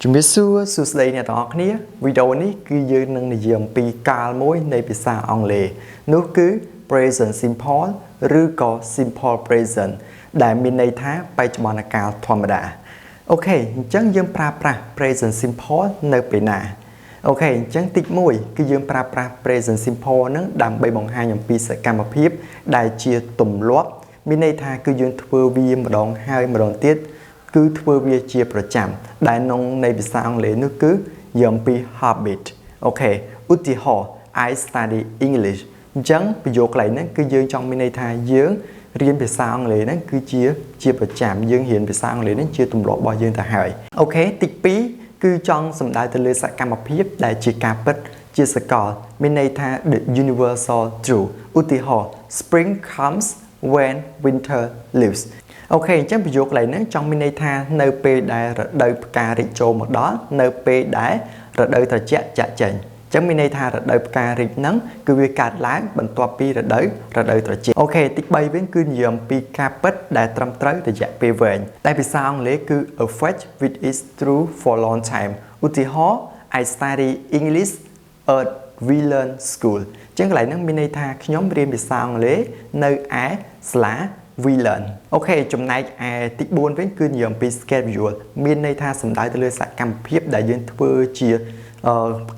Chúng biết xưa đây nè đó kia video này cứ dương nâng này dường pi cao mốiในภาษาอังกฤษនោះគឺ present simple ឬក៏ simple present ដែលមានន័យថាបច្ចុប្បន្នកាលធម្មតាអូខេអញ្ចឹងយើងប្រើប្រាស់ present simple នៅពេលណាអូខេអញ្ចឹងទី1គឺយើងប្រើប្រាស់ present simple ហ្នឹងដើម្បីបង្ហាញអំពីសកម្មភាពដែលជាទម្លាប់មានន័យថាគឺយើងធ្វើវាម្ដងហើយម្ដងទៀតគឺធ្វើវាជាប្រចាំដែលក្នុងនៃភាសាអង់គ្លេសនោះគឺយើងពី habit អូខេឧទាហរណ៍ I study English អញ្ចឹងប្រយោគខ្លីហ្នឹងគឺយើងចង់មានន័យថាយើងរៀនភាសាអង់គ្លេសហ្នឹងគឺជាប្រចាំយើងរៀនភាសាអង់គ្លេសហ្នឹងជាទម្លាប់របស់យើងទៅហើយអូខេទី2គឺចង់សំដៅទៅលើសកម្មភាពដែលជាការពិតជាសកលមានន័យថា the universal truth ឧទាហរណ៍ spring comes when winter leaves អូខេអញ្ចឹងប្រយោគខ្លីហ្នឹងចង់មានន័យថានៅពេលដែលរដូវផ្ការីកចូលមកដល់នៅពេលដែលរដូវត្រជាក់ចាក់ចេញអញ្ចឹងមានន័យថារដូវផ្ការីកហ្នឹងគឺវាកើតឡើងបន្ទាប់ពីរដូវត្រជាក់អូខេទី3វិញគឺនិយាយអំពីការពិតដែលត្រឹមត្រូវរយៈពេលវែងតែភាសាអង់គ្លេសគឺ a fact which is true for long time ឧទាហរណ៍ I study English at Vlearn school អញ្ចឹងកន្លែងហ្នឹងមានន័យថាខ្ញុំរៀនភាសាអង់គ្លេសនៅឯសាលា Vlearn អូខេចំណែកឯទី4វិញគឺនិយាយអំពី schedule មានន័យថាសំដៅទៅលើសកម្មភាពដែលយើងធ្វើជា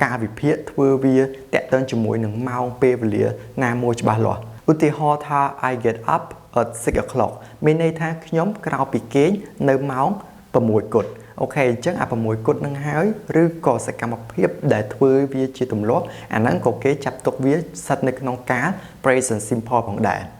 ការវិភាគធ្វើវាតេតឹងជាមួយនឹងម៉ោងពេលវេលាណាមួយច្បាស់លាស់ឧទាហរណ៍ថា I get up at 6 o'clock មានន័យថាខ្ញុំក្រោកពីគេងនៅម៉ោង6គត់អូខេអញ្ចឹងអា6គត់នឹងហើយឬក៏សកម្មភាពដែលធ្វើវាជាទម្លាប់អាហ្នឹងក៏គេចាត់ទុកវាស្ថិតនៅក្នុងការ present simple ផងដែរ